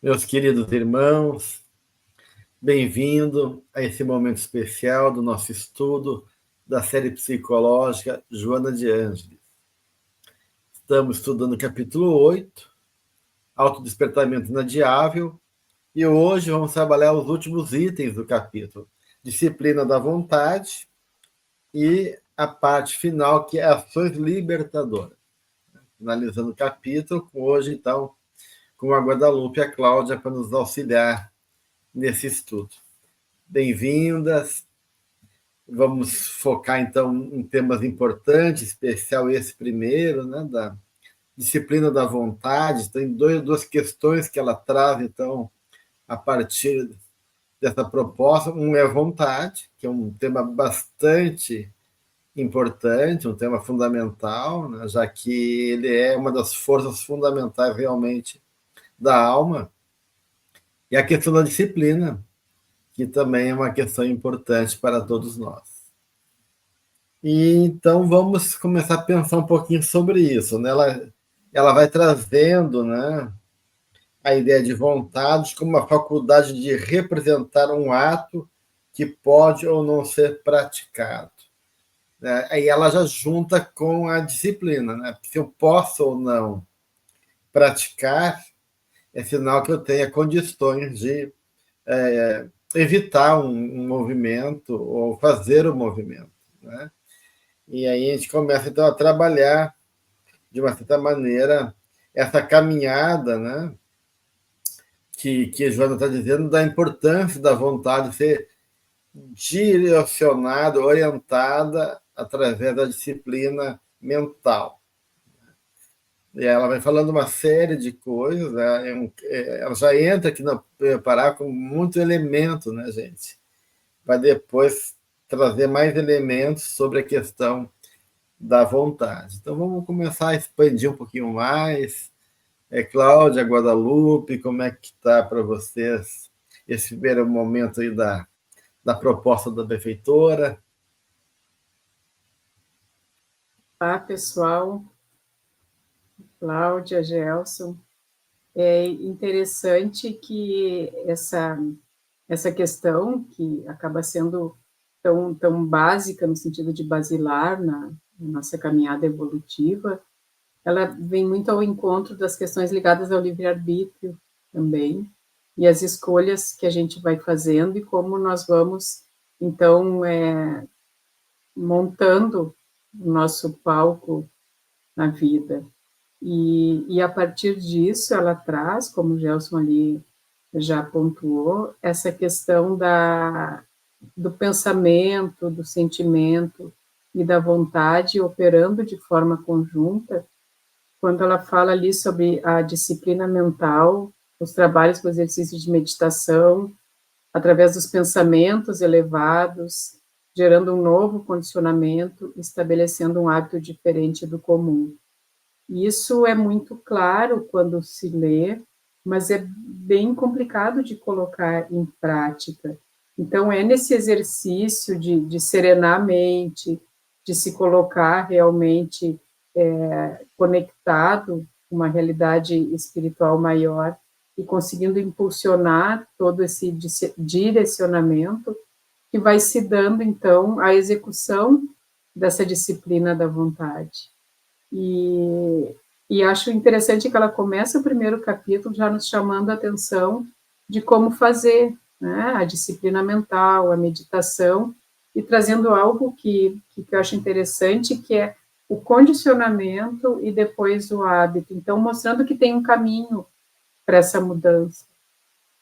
Meus queridos irmãos, bem-vindo a esse momento especial do nosso estudo da série psicológica Joana de Ângeles. Estamos estudando o capítulo 8, Autodespertamento Inadiável, e hoje vamos trabalhar os últimos itens do capítulo, Disciplina da Vontade e a parte final, que é Ações Libertadoras. Finalizando o capítulo, hoje, então, com a Guadalupe e a Cláudia para nos auxiliar nesse estudo. Bem-vindas. Vamos focar, então, em temas importantes, especial esse primeiro, né, da disciplina da vontade. Tem duas questões que ela traz, então, a partir dessa proposta. Um é a vontade, que é um tema bastante importante, um tema fundamental, né, já que ele é uma das forças fundamentais, realmente, da alma. E a questão da disciplina, que também é uma questão importante para todos nós. E então vamos começar a pensar um pouquinho sobre isso, né? Ela vai trazendo, né, a ideia de vontade como uma faculdade de representar um ato que pode ou não ser praticado, né? Aí ela já junta com a disciplina, né? Se eu posso ou não praticar, é sinal que eu tenha condições de evitar um movimento ou fazer o movimento, né? E aí a gente começa então a trabalhar de uma certa maneira essa caminhada, né, que a Joana está dizendo, da importância da vontade ser direcionada, orientada através da disciplina mental. E ela vai falando uma série de coisas, né? Ela já entra aqui na preparar com muito elemento, né, gente? Vai depois trazer mais elementos sobre a questão da vontade. Então vamos começar a expandir um pouquinho mais. Cláudia, Guadalupe, como é que está para vocês esse primeiro momento aí da proposta da benfeitora? Olá, pessoal. Cláudia, Gelson. É interessante que essa questão, que acaba sendo tão básica no sentido de basilar na nossa caminhada evolutiva, ela vem muito ao encontro das questões ligadas ao livre-arbítrio também, e as escolhas que a gente vai fazendo e como nós vamos, então, montando o nosso palco na vida. E a partir disso, ela traz, como o Gelson ali já pontuou, essa questão do pensamento, do sentimento e da vontade operando de forma conjunta, quando ela fala ali sobre a disciplina mental, os trabalhos com exercícios de meditação, através dos pensamentos elevados, gerando um novo condicionamento, estabelecendo um hábito diferente do comum. Isso é muito claro quando se lê, mas é bem complicado de colocar em prática. Então, é nesse exercício de serenar a mente, de se colocar realmente conectado com uma realidade espiritual maior e conseguindo impulsionar todo esse direcionamento que vai se dando, então, a execução dessa disciplina da vontade. E acho interessante que ela começa o primeiro capítulo já nos chamando a atenção de como fazer, né, a disciplina mental, a meditação, e trazendo algo que eu acho interessante, que é o condicionamento e depois o hábito. Então, mostrando que tem um caminho para essa mudança.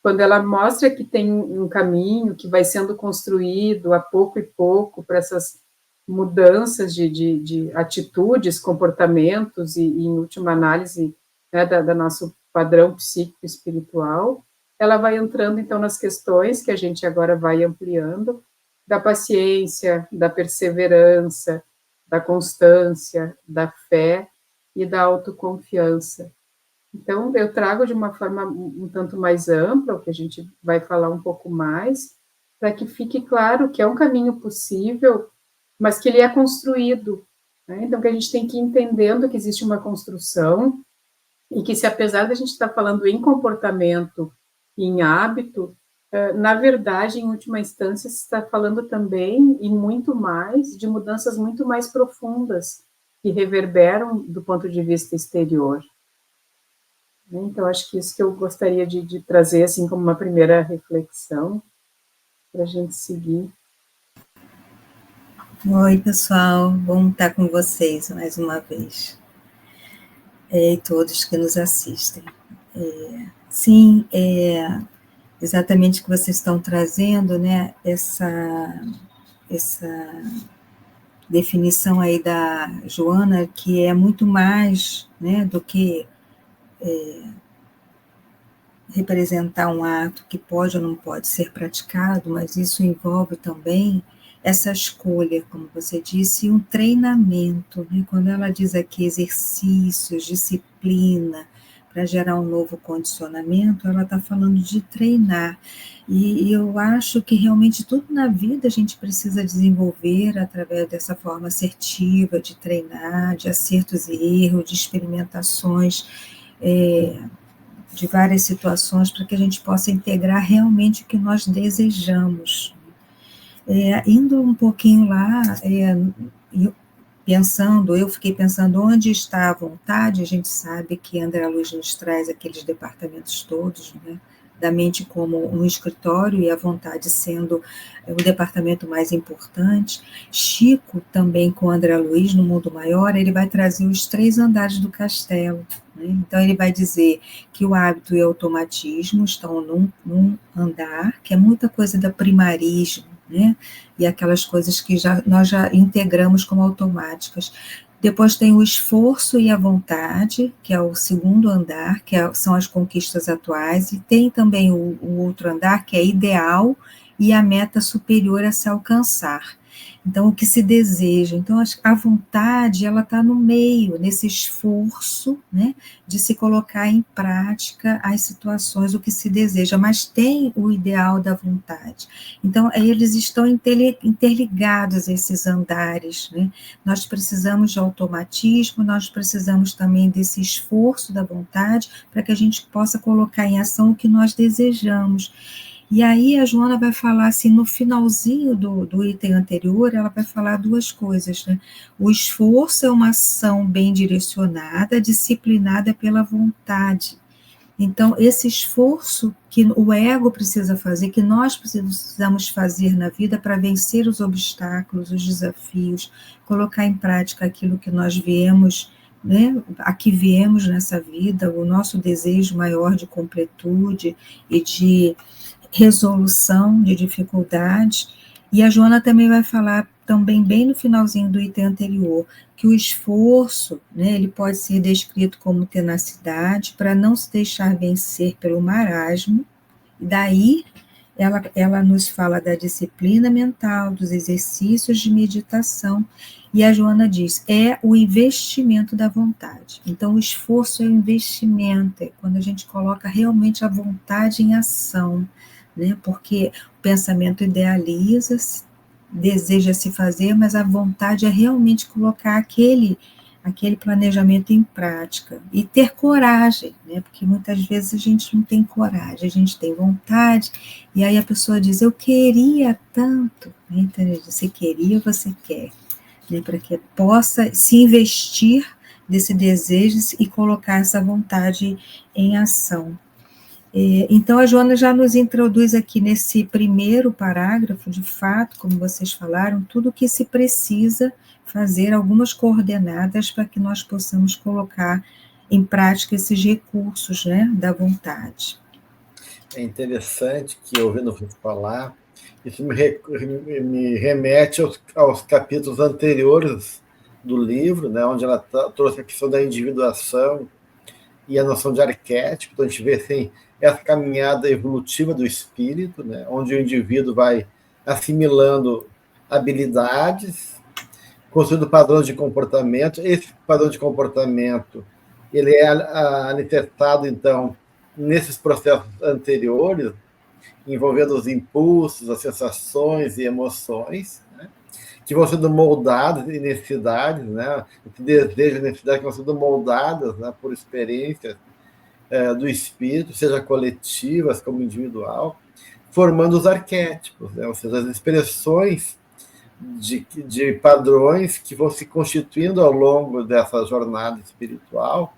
Quando ela mostra que tem um caminho que vai sendo construído a pouco e pouco para essas mudanças de atitudes, comportamentos e, em última análise, né, da nosso padrão psíquico espiritual, ela vai entrando, então, nas questões que a gente agora vai ampliando, da paciência, da perseverança, da constância, da fé e da autoconfiança. Então, eu trago de uma forma um tanto mais ampla, o que a gente vai falar um pouco mais, para que fique claro que é um caminho possível, mas que ele é construído, né? Então, que a gente tem que ir entendendo que existe uma construção e que se apesar da gente estar falando em comportamento e em hábito, na verdade, em última instância, se está falando também e muito mais de mudanças muito mais profundas que reverberam do ponto de vista exterior. Então, acho que isso que eu gostaria de trazer assim como uma primeira reflexão para a gente seguir. Oi, pessoal, bom estar com vocês mais uma vez. E todos que nos assistem. Sim, exatamente o que vocês estão trazendo, né? Essa definição aí da Joana, que é muito mais, né, do que representar um ato que pode ou não pode ser praticado, mas isso envolve também essa escolha, como você disse, e um treinamento, né? Quando ela diz aqui exercícios, disciplina, para gerar um novo condicionamento, ela está falando de treinar. E eu acho que realmente tudo na vida a gente precisa desenvolver através dessa forma assertiva de treinar, de acertos e erros, de experimentações, de várias situações, para que a gente possa integrar realmente o que nós desejamos. Indo um pouquinho lá, eu fiquei pensando onde está a vontade. A gente sabe que André Luiz nos traz aqueles departamentos todos, né, da mente como um escritório e a vontade sendo o departamento mais importante. Chico, também com André Luiz, no Mundo Maior, ele vai trazer os 3 andares do castelo, né? Então, ele vai dizer que o hábito e o automatismo estão num andar, que é muita coisa da primarismo, né? E aquelas coisas que nós já integramos como automáticas. Depois tem o esforço e a vontade, que é o segundo andar, que são as conquistas atuais, e tem também o outro andar, que é ideal e a meta superior a se alcançar. Então, o que se deseja. Então, a vontade, ela está no meio, nesse esforço, né, de se colocar em prática as situações, o que se deseja, mas tem o ideal da vontade. Então, eles estão interligados, esses andares, né? Nós precisamos de automatismo, nós precisamos também desse esforço da vontade, para que a gente possa colocar em ação o que nós desejamos. E aí a Joana vai falar assim, no finalzinho do item anterior, ela vai falar 2 coisas, né? O esforço é uma ação bem direcionada, disciplinada pela vontade. Então, esse esforço que o ego precisa fazer, que nós precisamos fazer na vida para vencer os obstáculos, os desafios, colocar em prática aquilo que nós viemos, né? Aqui viemos nessa vida, o nosso desejo maior de completude e de resolução de dificuldades. E a Joana também vai falar, também bem no finalzinho do item anterior, que o esforço, né, ele pode ser descrito como tenacidade para não se deixar vencer pelo marasmo, e daí ela nos fala da disciplina mental, dos exercícios de meditação, e a Joana diz, é o investimento da vontade. Então, o esforço é o investimento, é quando a gente coloca realmente a vontade em ação, né? Porque o pensamento idealiza, deseja se fazer, mas a vontade é realmente colocar aquele planejamento em prática e ter coragem, né? Porque muitas vezes a gente não tem coragem, a gente tem vontade, e aí a pessoa diz, eu queria tanto, né? Então, você queria, você quer, né? Para que possa se investir desse desejo e colocar essa vontade em ação. Então, a Joana já nos introduz aqui nesse primeiro parágrafo, de fato, como vocês falaram, tudo o que se precisa fazer, algumas coordenadas para que nós possamos colocar em prática esses recursos, né, da vontade. É interessante que, ouvindo você falar, isso me remete aos capítulos anteriores do livro, né, onde ela trouxe a questão da individuação e a noção de arquétipo. Então, a gente vê assim, essa caminhada evolutiva do espírito, né, onde o indivíduo vai assimilando habilidades, construindo padrões de comportamento. Esse padrão de comportamento ele é alicerçado, então, nesses processos anteriores, envolvendo os impulsos, as sensações e emoções, né, que vão sendo moldadas em necessidades, né? Esse desejo e necessidade que vão sendo moldadas, né, por experiências do espírito, seja coletivas como individual, formando os arquétipos, né? Ou seja, as expressões de padrões que vão se constituindo ao longo dessa jornada espiritual,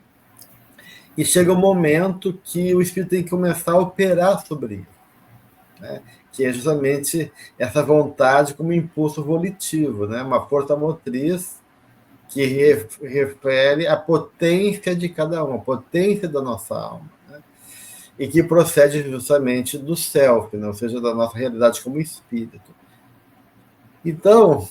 e chega um momento que o espírito tem que começar a operar sobre isso, né? Que é justamente essa vontade como impulso volitivo, né? Uma força motriz que refere à potência de cada um, a potência da nossa alma, né? E que procede justamente do self, né? Ou seja, da nossa realidade como espírito. Então,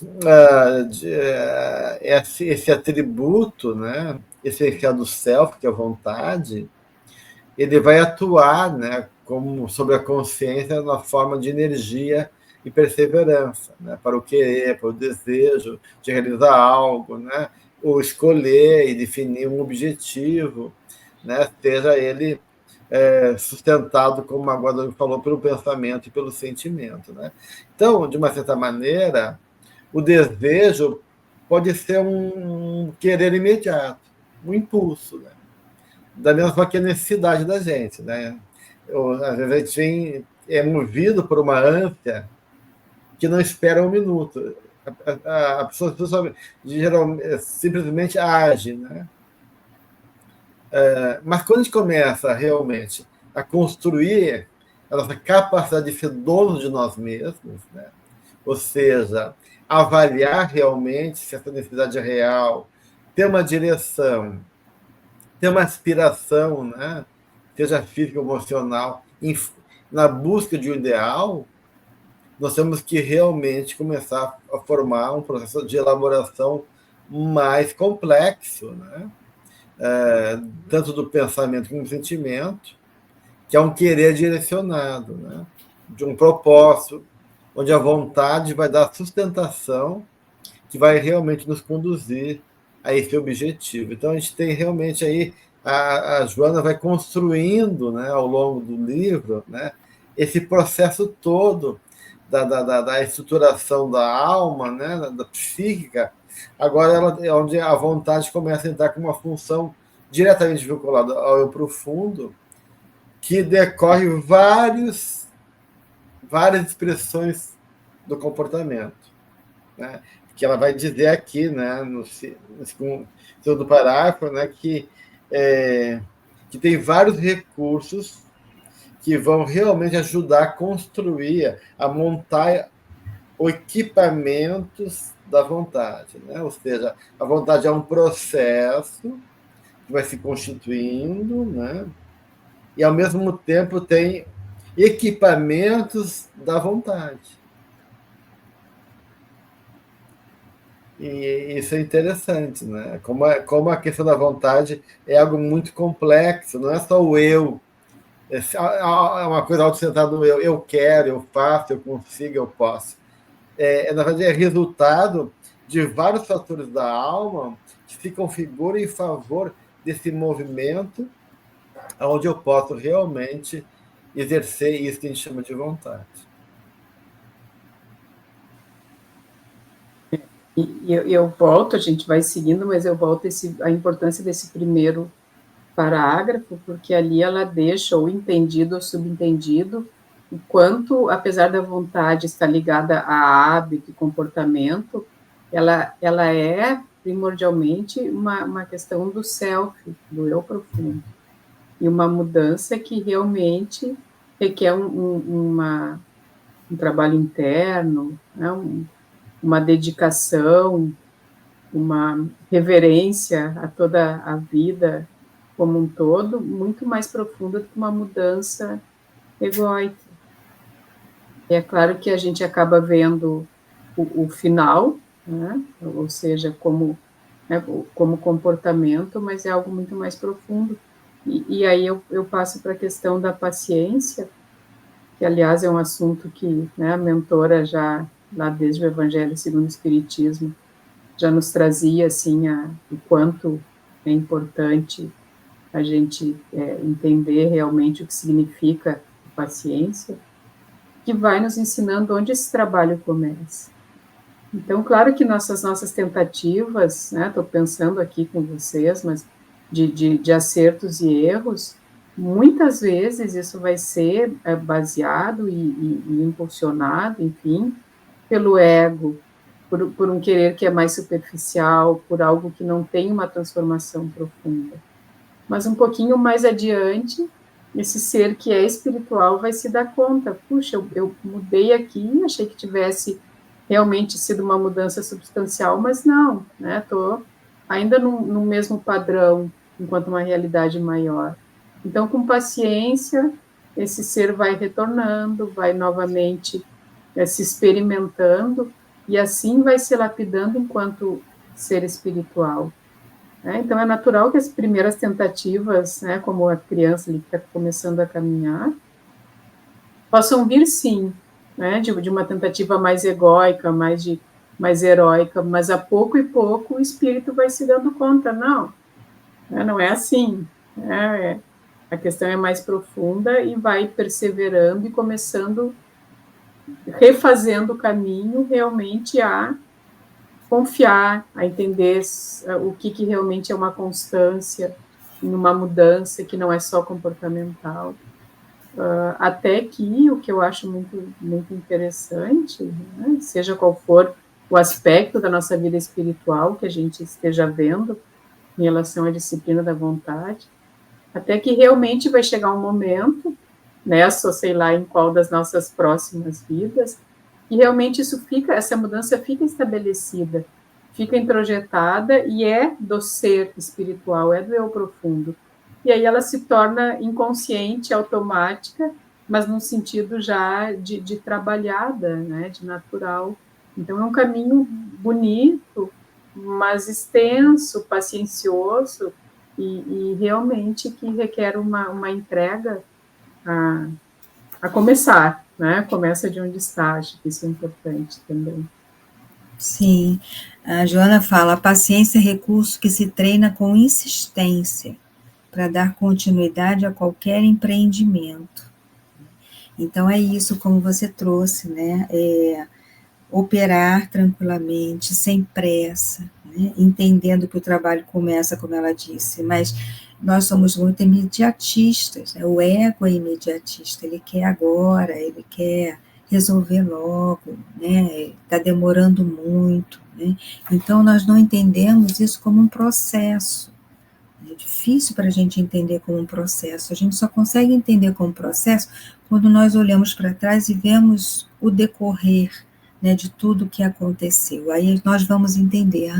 esse atributo, né, essencial do self, que é a vontade, ele vai atuar, né, como sobre a consciência na forma de energia e perseverança, né, para o querer, para o desejo de realizar algo, né, ou escolher e definir um objetivo, né, seja ele sustentado, como a Guadalupe falou, pelo pensamento e pelo sentimento, né? Então, de uma certa maneira, o desejo pode ser um querer imediato, um impulso, né? Da mesma forma que a necessidade da gente, né? Às vezes a gente é movido por uma ânsia que não espera um minuto. A pessoa geralmente simplesmente age, né? Mas quando a gente começa realmente a construir a nossa capacidade de ser dono de nós mesmos, né? Ou seja, avaliar realmente se essa necessidade é real, ter uma direção, ter uma aspiração, né? Seja física ou emocional, na busca de um ideal, nós temos que realmente começar a formar um processo de elaboração mais complexo, né? Tanto do pensamento como do sentimento, que é um querer direcionado, né? De um propósito, onde a vontade vai dar sustentação, que vai realmente nos conduzir a esse objetivo. Então, a gente tem realmente aí, a Joana vai construindo, né, ao longo do livro, né, esse processo todo da estruturação da alma, né, da psíquica. Agora, é onde a vontade começa a entrar com uma função diretamente vinculada ao eu profundo, que decorre várias expressões do comportamento, né? Que ela vai dizer aqui, né, no segundo parágrafo, né, que tem vários recursos que vão realmente ajudar a construir, a montar equipamentos da vontade, né? Ou seja, a vontade é um processo que vai se constituindo, né? E ao mesmo tempo tem equipamentos da vontade. E isso é interessante, né? Como a questão da vontade é algo muito complexo, não é só o eu, é uma coisa autocentrada no eu quero, eu faço, eu consigo, eu posso. Na verdade, é resultado de vários fatores da alma que se configuram em favor desse movimento, onde eu posso realmente exercer isso que a gente chama de vontade. E eu volto, a gente vai seguindo, mas eu volto a importância desse primeiro parágrafo, porque ali ela deixa o entendido ou subentendido, o quanto, apesar da vontade estar ligada a hábito e comportamento, ela é primordialmente uma questão do self, do eu profundo, e uma mudança que realmente requer um trabalho interno, né, uma dedicação, uma reverência a toda a vida como um todo, muito mais profunda do que uma mudança egóica. É claro que a gente acaba vendo o final, né? Ou seja, como comportamento, mas é algo muito mais profundo. E aí eu passo para a questão da paciência, que, aliás, é um assunto que, né, a mentora já, lá desde o Evangelho segundo o Espiritismo, já nos trazia, assim, o quanto é importante a gente entender realmente o que significa paciência, que vai nos ensinando onde esse trabalho começa. Então, claro que nossas tentativas, né, estou pensando aqui com vocês, mas de acertos e erros, muitas vezes isso vai ser baseado e impulsionado, enfim, pelo ego, por um querer que é mais superficial, por algo que não tem uma transformação profunda. Mas um pouquinho mais adiante, esse ser que é espiritual vai se dar conta, puxa, eu mudei aqui, achei que tivesse realmente sido uma mudança substancial, mas não, né, estou ainda no mesmo padrão, enquanto uma realidade maior. Então, com paciência, esse ser vai retornando, vai novamente se experimentando, e assim vai se lapidando enquanto ser espiritual. Então, é natural que as primeiras tentativas, né, como a criança ali que está começando a caminhar, possam vir, sim, né, de uma tentativa mais egóica, mais heróica, mas a pouco e pouco o espírito vai se dando conta, não, né, não é assim, né, a questão é mais profunda e vai perseverando e começando, refazendo o caminho realmente a confiar, a entender o que realmente é uma constância, numa mudança que não é só comportamental. Até que, o que eu acho muito interessante, né, seja qual for o aspecto da nossa vida espiritual que a gente esteja vendo em relação à disciplina da vontade, até que realmente vai chegar um momento, nessa, ou sei lá em qual das nossas próximas vidas, e realmente essa mudança fica estabelecida, fica introjetada e é do ser espiritual, é do eu profundo. E aí ela se torna inconsciente, automática, mas num sentido já de trabalhada, né, de natural. Então é um caminho bonito, mas extenso, paciencioso e realmente que requer uma entrega a começar, né? Começa de onde está, acho que isso é importante também. Sim, a Joana fala, a paciência é recurso que se treina com insistência para dar continuidade a qualquer empreendimento. Então é isso como você trouxe, né? Operar tranquilamente, sem pressa, né? Entendendo que o trabalho começa, como ela disse, mas nós somos muito imediatistas, né? O ego é imediatista, ele quer agora, ele quer resolver logo, né? Está demorando muito, né? Então nós não entendemos isso como um processo. É difícil para a gente entender como um processo. A gente só consegue entender como um processo quando nós olhamos para trás e vemos o decorrer, né, de tudo que aconteceu. Aí nós vamos entender,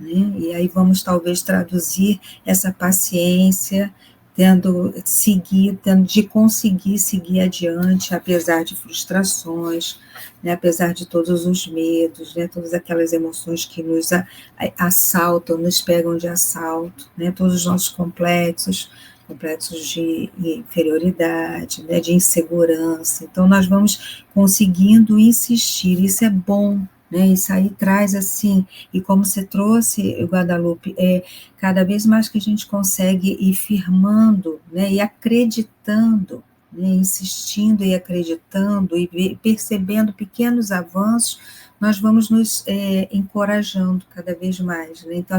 né, e aí vamos talvez traduzir essa paciência, tendo de conseguir seguir adiante, apesar de frustrações, né, apesar de todos os medos, né, todas aquelas emoções que nos assaltam, nos pegam de assalto, né, todos os nossos complexos de inferioridade, né, de insegurança. Então, nós vamos conseguindo insistir, isso é bom, né, isso aí traz assim, e como você trouxe, Guadalupe, cada vez mais que a gente consegue ir firmando, né, e acreditando, né, insistindo e acreditando, e percebendo pequenos avanços, nós vamos nos encorajando cada vez mais, né? Então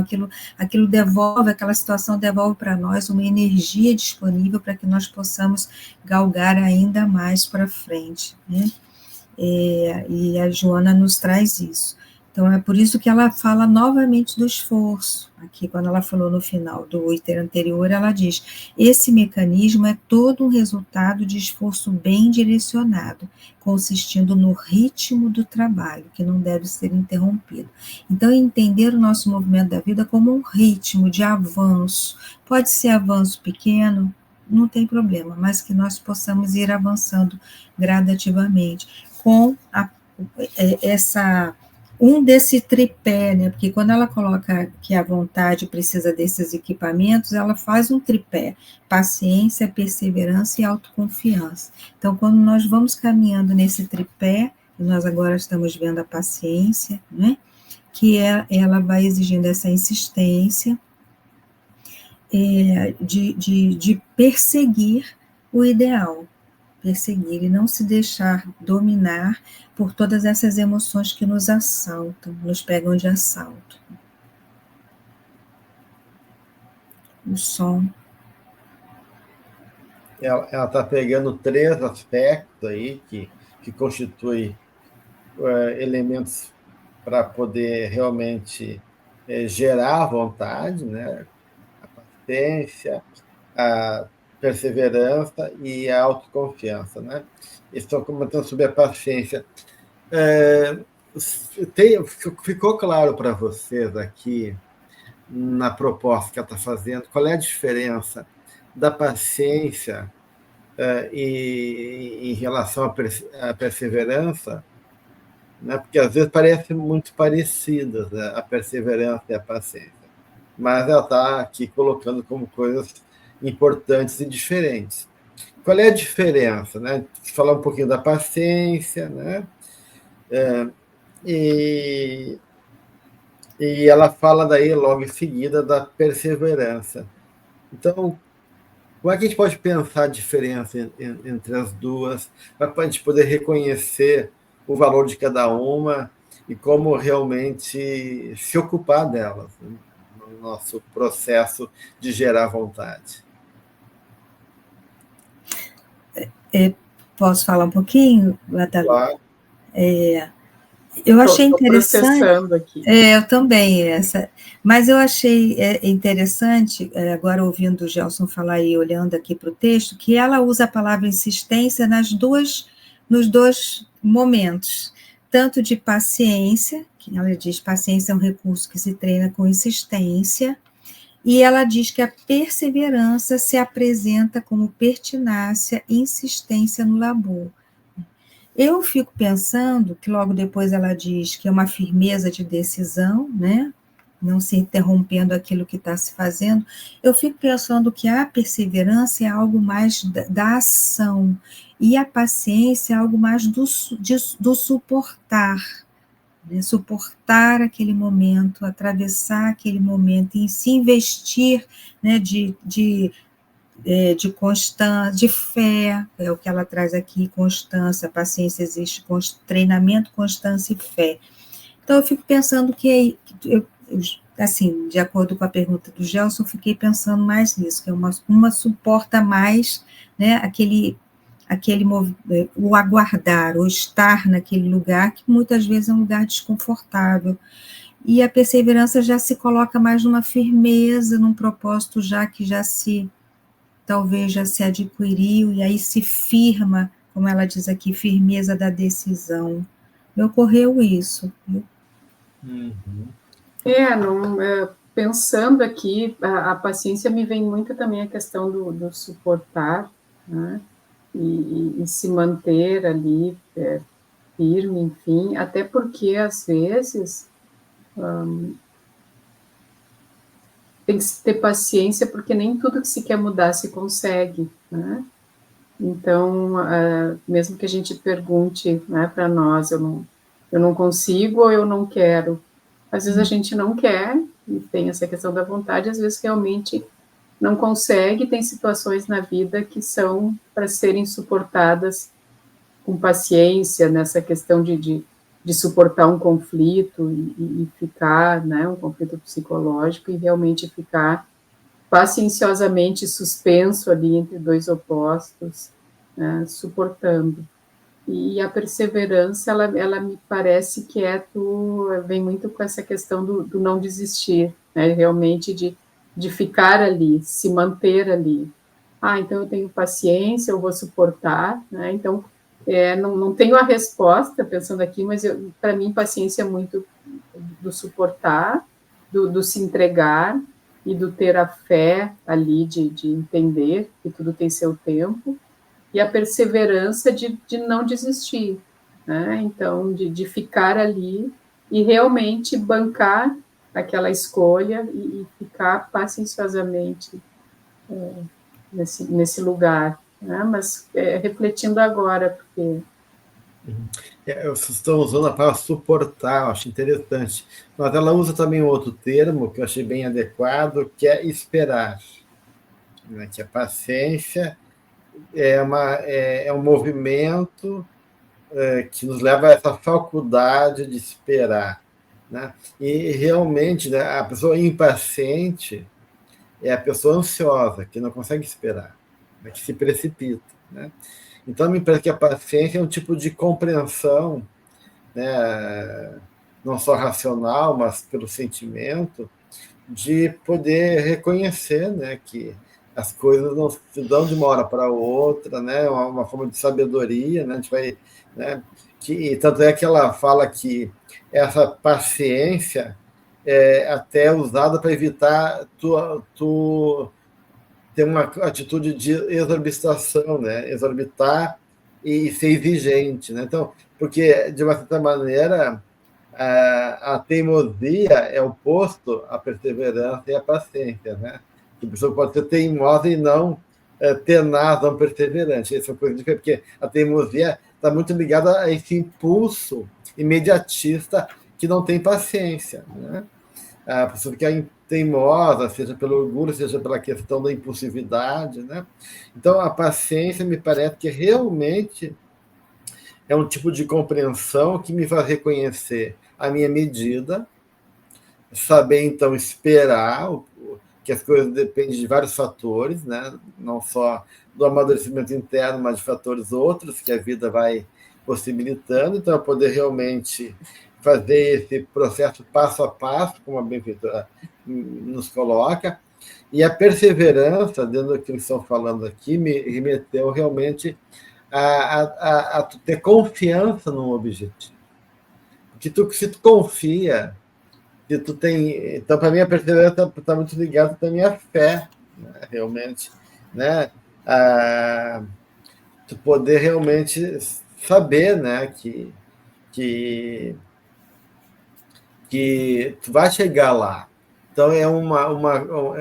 aquilo devolve, aquela situação devolve para nós uma energia disponível para que nós possamos galgar ainda mais para frente, né? E a Joana nos traz isso. Então, é por isso que ela fala novamente do esforço. Aqui, quando ela falou no final do item anterior, ela diz, esse mecanismo é todo um resultado de esforço bem direcionado, consistindo no ritmo do trabalho, que não deve ser interrompido. Então, entender o nosso movimento da vida como um ritmo de avanço. Pode ser avanço pequeno, não tem problema, mas que nós possamos ir avançando gradativamente, com desse tripé, né? Porque quando ela coloca que a vontade precisa desses equipamentos, ela faz um tripé: paciência, perseverança e autoconfiança. Então, quando nós vamos caminhando nesse tripé, e nós agora estamos vendo a paciência, né? Que ela vai exigindo essa insistência de perseguir o ideal, perseguir e não se deixar dominar por todas essas emoções que nos assaltam, nos pegam de assalto. O som. Ela está pegando 3 aspectos aí que constituem elementos para poder realmente gerar vontade, né? A paciência, a perseverança e a autoconfiança, né? Estou comentando sobre a paciência. Ficou claro para vocês aqui, na proposta que ela está fazendo, qual é a diferença da paciência em relação à perseverança, né? Porque às vezes parecem muito parecidas, né? A perseverança e a paciência, mas ela está aqui colocando como coisas importantes e diferentes. Qual é a diferença, né? Falar um pouquinho da paciência, né? E ela fala daí logo em seguida da perseverança. Então, como é que a gente pode pensar a diferença entre as duas, para a gente poder reconhecer o valor de cada uma e como realmente se ocupar delas, né, no nosso processo de gerar vontade? Posso falar um pouquinho, Natalia? Claro. Eu achei interessante. Processando aqui. Eu também, mas eu achei interessante, agora ouvindo o Gelson falar e olhando aqui para o texto, que ela usa a palavra insistência nos dois momentos, tanto de paciência, que ela diz paciência é um recurso que se treina com insistência, e ela diz que a perseverança se apresenta como pertinácia e insistência no labor. Eu fico pensando que logo depois ela diz que é uma firmeza de decisão, né? Não se interrompendo aquilo que está se fazendo. Eu fico pensando que a perseverança é algo mais da ação e a paciência é algo mais do suportar, né? Suportar aquele momento, atravessar aquele momento e se investir, né? de constância, de fé, é o que ela traz aqui, constância, paciência existe, treinamento, constância e fé. Então, eu fico pensando que, assim, de acordo com a pergunta do Gelson, fiquei pensando mais nisso, que é uma suporta mais, né, o aguardar, o estar naquele lugar, que muitas vezes é um lugar desconfortável. E a perseverança já se coloca mais numa firmeza, num propósito talvez já se adquiriu, e aí se firma, como ela diz aqui, firmeza da decisão. Me ocorreu isso. Uhum. Pensando aqui, a paciência me vem muito também a questão do suportar, né? E se manter ali firme, enfim, até porque, às vezes, tem que ter paciência, porque nem tudo que se quer mudar se consegue, né? Então, mesmo que a gente pergunte, né, para nós, eu não consigo ou eu não quero, às vezes a gente não quer, e tem essa questão da vontade, às vezes realmente não consegue, tem situações na vida que são para serem suportadas com paciência, nessa questão de suportar um conflito e ficar, né, um conflito psicológico, e realmente ficar pacienciosamente suspenso ali entre dois opostos, né, suportando. E a perseverança, ela me parece que vem muito com essa questão do não desistir, né, realmente de ficar ali, se manter ali. Então eu tenho paciência, eu vou suportar, né, então não tenho a resposta, pensando aqui, mas para mim paciência é muito do suportar, do se entregar e do ter a fé ali de entender que tudo tem seu tempo, e a perseverança de não desistir, né? Então, de ficar ali e realmente bancar aquela escolha e ficar pacienciosamente nesse lugar, né? Mas refletindo agora, porque... Vocês estão usando a palavra suportar, eu acho interessante, mas ela usa também um outro termo que eu achei bem adequado, que é esperar, né? Que é paciência é um movimento que nos leva a essa faculdade de esperar, né? E realmente, né, a pessoa impaciente é a pessoa ansiosa, que não consegue esperar, né, que se precipita, né? Então, me parece que a paciência é um tipo de compreensão, né, não só racional, mas pelo sentimento, de poder reconhecer, né, que as coisas não se dão de uma hora para outra, né, uma forma de sabedoria, né, a gente vai, né, que tanto é que ela fala que essa paciência é até usada para evitar tu ter uma atitude de exorbitação, né, exorbitar e ser exigente, né, então, porque de uma certa maneira a teimosia é oposto à perseverança e à paciência, né? A pessoa pode ser teimosa e não tenaz, não perseverante. Essa é uma coisa diferente, porque a teimosia está muito ligada a esse impulso imediatista que não tem paciência, né? A pessoa que é teimosa, seja pelo orgulho, seja pela questão da impulsividade, né? Então, a paciência me parece que realmente é um tipo de compreensão que me faz reconhecer a minha medida, saber então esperar, que as coisas dependem de vários fatores, né? Não só do amadurecimento interno, mas de fatores outros que a vida vai possibilitando, então poder realmente fazer esse processo passo a passo, como a benfeitora nos coloca, e a perseverança, dentro do que eles estão falando aqui, me remeteu realmente a ter confiança no objetivo. Porque se tu confia, se tu tem. Então, para mim, a perseverança está muito ligada à minha fé, né, realmente. Né? Tu poder realmente saber, né, que, que tu vai chegar lá. Então, é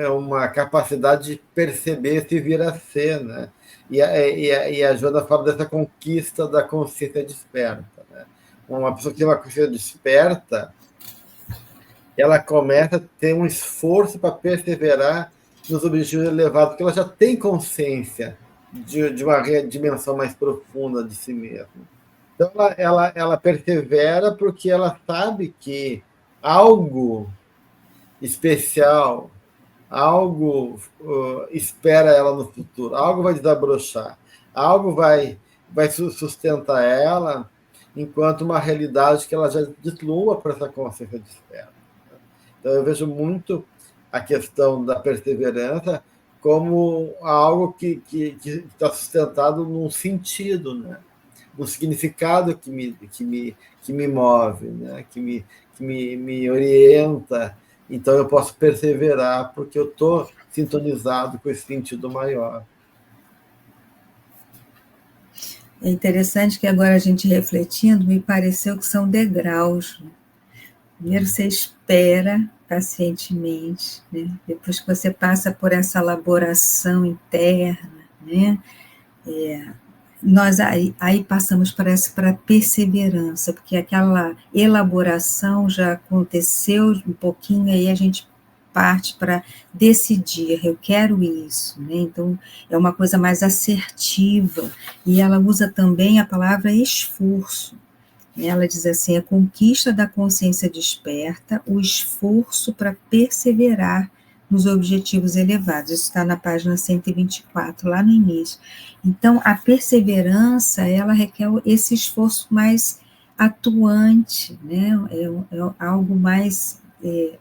uma capacidade de perceber se vir a ser, né? E a Joana fala dessa conquista da consciência desperta, né? Uma pessoa que tem uma consciência desperta, ela começa a ter um esforço para perseverar nos objetivos elevados, porque ela já tem consciência de uma dimensão mais profunda de si mesma. Então, ela persevera porque ela sabe que algo especial, algo espera ela no futuro, algo vai desabrochar, algo vai sustentar ela, enquanto uma realidade que ela já deslumbra para essa consciência de espera. Então, eu vejo muito a questão da perseverança como algo que está sustentado num sentido, né? No significado que me move, né? Me orienta. Então, eu posso perseverar porque eu estou sintonizado com esse sentido maior. É interessante que agora a gente refletindo, me pareceu que são degraus. Primeiro você espera pacientemente, né? Depois que você passa por essa elaboração interna, né? Nós aí passamos para a perseverança, porque aquela elaboração já aconteceu um pouquinho, aí a gente parte para decidir, eu quero isso, né? Então, é uma coisa mais assertiva, e ela usa também a palavra esforço. Ela diz assim, a conquista da consciência desperta, o esforço para perseverar nos objetivos elevados. Isso está na página 124, lá no início. Então, a perseverança, ela requer esse esforço mais atuante, né? É algo mais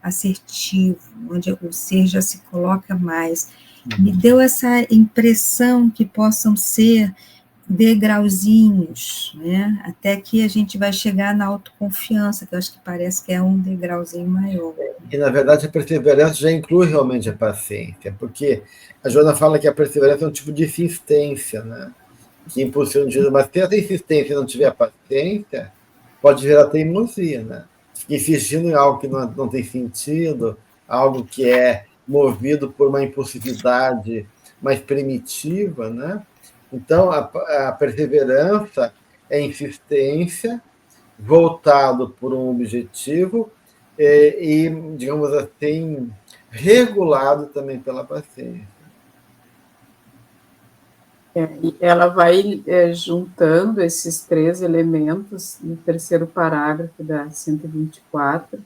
assertivo, onde o ser já se coloca mais. Me deu essa impressão que possam ser degrauzinhos, né? Até que a gente vai chegar na autoconfiança, que eu acho que parece que é um degrauzinho maior. E, na verdade, a perseverança já inclui realmente a paciência, porque a Joana fala que a perseverança é um tipo de insistência, né? Que impulsiona o dia, mas se essa insistência não tiver paciência, pode virar teimosia, né? Insistindo em algo que não tem sentido, algo que é movido por uma impulsividade mais primitiva, né? Então, a perseverança é insistência, voltado por um objetivo e, digamos assim, regulado também pela paciência. E ela vai juntando esses 3 elementos no terceiro parágrafo da 124,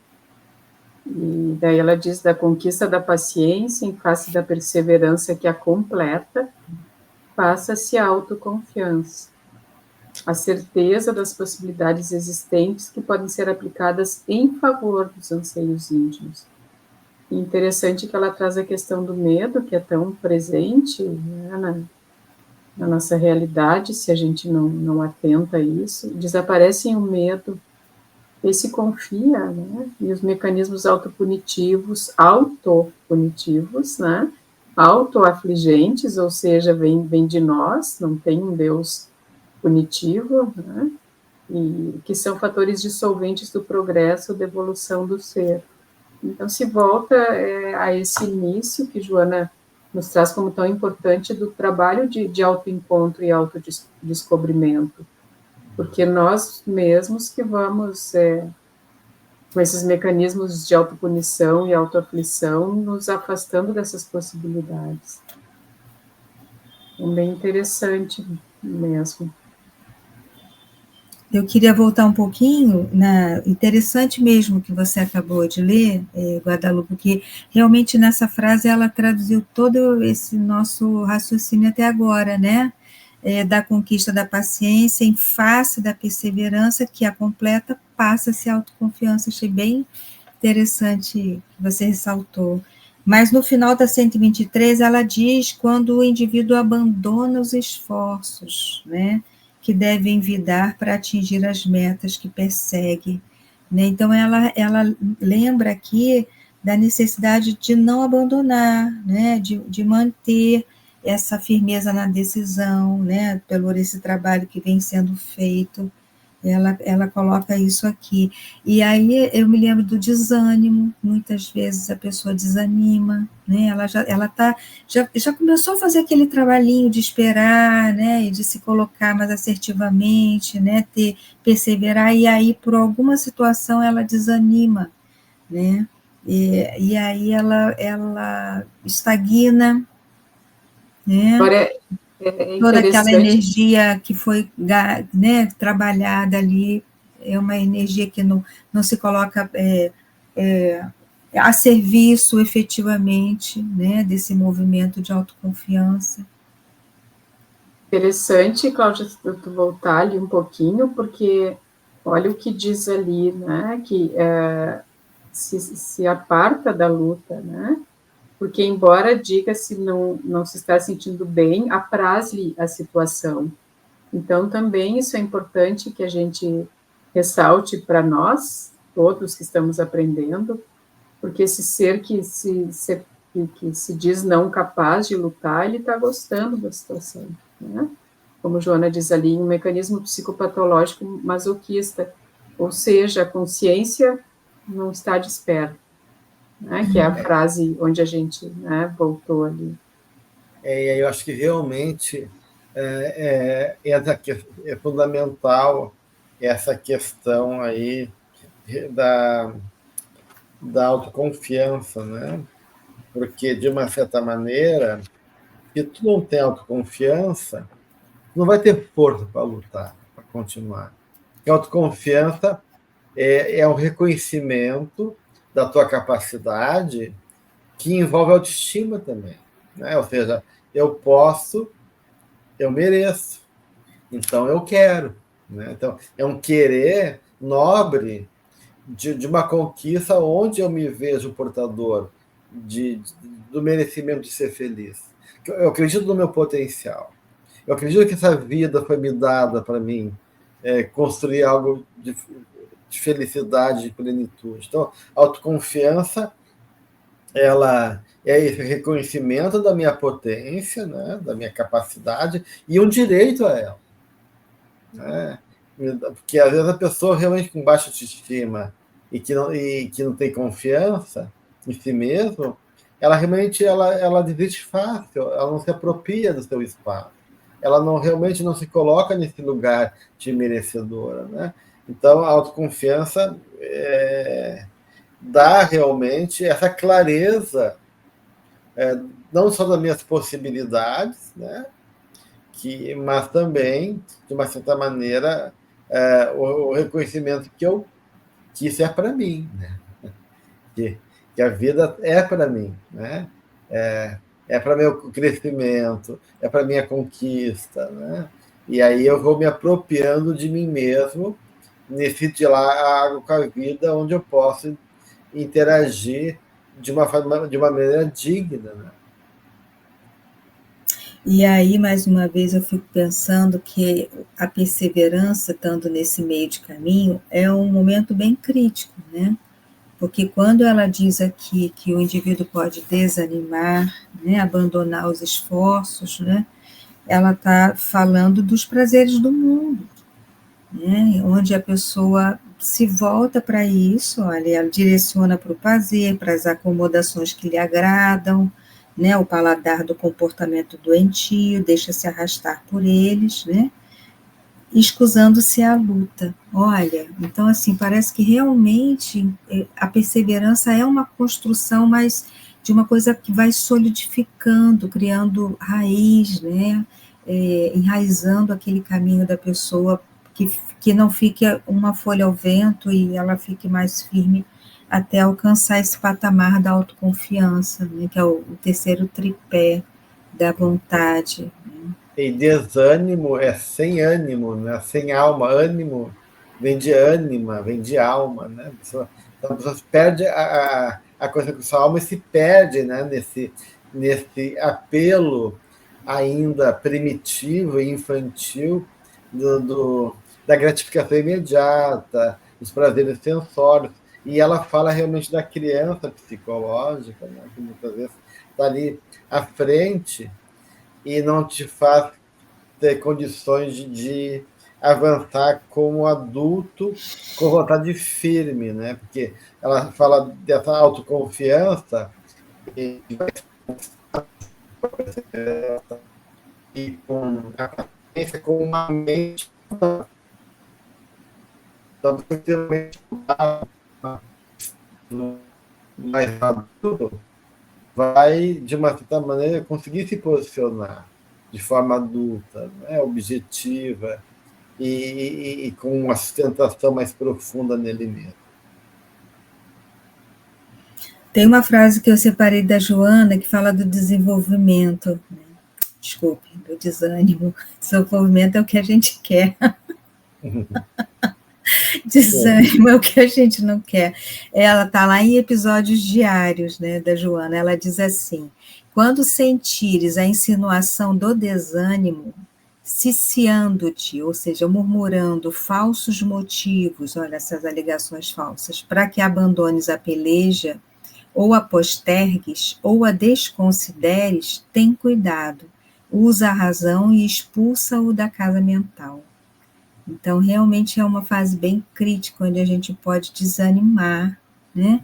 e daí ela diz: da conquista da paciência em face da perseverança que a completa, passa-se a autoconfiança, a certeza das possibilidades existentes que podem ser aplicadas em favor dos anseios íntimos. E interessante que ela traz a questão do medo, que é tão presente, né, na nossa realidade, se a gente não atenta a isso. Desaparece o medo e se confia, né? E os mecanismos autopunitivos, né? Autoafligentes, ou seja, vem de nós, não tem um Deus punitivo, né? E que são fatores dissolventes do progresso, da evolução do ser. Então, se volta a esse início que Joana nos traz como tão importante do trabalho de autoencontro e autodescobrimento, porque nós mesmos que vamos, com esses mecanismos de autopunição e autoaflição, nos afastando dessas possibilidades. É bem interessante mesmo. Eu queria voltar um pouquinho, interessante mesmo que você acabou de ler, Guadalupe, porque realmente nessa frase ela traduziu todo esse nosso raciocínio até agora, né? Da conquista da paciência em face da perseverança que a completa, passa-se a autoconfiança. Achei bem interessante que você ressaltou. Mas no final da 123 ela diz quando o indivíduo abandona os esforços, né? Que devem vidar para atingir as metas que persegue. Né? Então, ela lembra aqui da necessidade de não abandonar, né? de manter essa firmeza na decisão, né? Pelo esse trabalho que vem sendo feito. Ela coloca isso aqui. E aí eu me lembro do desânimo, muitas vezes a pessoa desanima, né? Ela já começou a fazer aquele trabalhinho de esperar, né? E de se colocar mais assertivamente, né? Perseverar, e aí por alguma situação ela desanima, né? E aí ela estagna, né? Agora, Toda aquela energia que foi, né, trabalhada ali é uma energia que não se coloca a serviço efetivamente, né, desse movimento de autoconfiança. Interessante, Cláudia, tu voltar ali um pouquinho, porque olha o que diz ali, né, que se aparta da luta, né, porque embora diga se não se está sentindo bem, apraz-lhe a situação. Então, também isso é importante que a gente ressalte para nós, todos que estamos aprendendo, porque esse ser que se diz não capaz de lutar, ele está gostando da situação, né? Como Joana diz ali, um mecanismo psicopatológico masoquista, ou seja, a consciência não está desperta, né? Que é a frase onde a gente, né, voltou ali. Eu acho que realmente é fundamental essa questão aí da autoconfiança, né? Porque, de uma certa maneira, se tu não tem autoconfiança, não vai ter força para lutar, para continuar. Porque a autoconfiança é um reconhecimento da tua capacidade que envolve autoestima também, né? Ou seja, eu posso, eu mereço, então eu quero, né? Então, é um querer nobre de uma conquista onde eu me vejo portador do merecimento de ser feliz. Eu acredito no meu potencial. Eu acredito que essa vida foi me dada para mim construir algo de felicidade, de plenitude. Então, a autoconfiança, ela é esse reconhecimento da minha potência, né, da minha capacidade e um direito a ela. Né? Porque às vezes a pessoa realmente com baixa autoestima e que não tem confiança em si mesmo, ela realmente ela desiste fácil, ela não se apropria do seu espaço, ela realmente não se coloca nesse lugar de merecedora, né? Então a autoconfiança dá realmente essa clareza, não só das minhas possibilidades, né? mas também, de uma certa maneira, o reconhecimento que isso é para mim, né? Que a vida é para mim, né? É para meu crescimento, é para minha conquista, né? E aí eu vou me apropriando de mim mesmo nesse diálogo com a vida, onde eu posso interagir de uma maneira digna, né? E aí, mais uma vez, eu fico pensando que a perseverança, estando nesse meio de caminho, é um momento bem crítico, né? Porque quando ela diz aqui que o indivíduo pode desanimar, né, abandonar os esforços, né, ela está falando dos prazeres do mundo, né, onde a pessoa se volta para isso, olha, ela direciona para o prazer, para as acomodações que lhe agradam, né, o paladar do comportamento doentio, deixa-se arrastar por eles, né, escusando-se à luta. Olha, então, assim, parece que realmente a perseverança é uma construção mais de uma coisa que vai solidificando, criando raiz, né, enraizando aquele caminho da pessoa, que não fique uma folha ao vento e ela fique mais firme até alcançar esse patamar da autoconfiança, né, que é o terceiro tripé da vontade. E desânimo é sem ânimo, né? Sem alma. Ânimo vem de ânima, vem de alma, né? Então a pessoa perde a coisa com sua alma e se perde, né? Nesse apelo ainda primitivo e infantil da gratificação imediata, dos prazeres sensórios. E ela fala realmente da criança psicológica, né? Que muitas vezes está ali à frente e não te faz ter condições de avançar como adulto com vontade firme, né? Porque ela fala dessa autoconfiança e com a paciência, com uma mente mais maduro, vai, de uma certa maneira, conseguir se posicionar de forma adulta, né, objetiva e com uma sustentação mais profunda nele mesmo. Tem uma frase que eu separei da Joana que fala do desenvolvimento, né? Desculpe, do desânimo. Desenvolvimento é o que a gente quer. Desânimo é o que a gente não quer. Ela está lá em episódios diários, né, da Joana. Ela diz assim: quando sentires a insinuação do desânimo, ciciando-te, ou seja, murmurando falsos motivos, olha essas alegações falsas, para que abandones a peleja, ou a postergues, ou a desconsideres, tem cuidado, usa a razão e expulsa-o da casa mental. Então, realmente é uma fase bem crítica, onde a gente pode desanimar, né?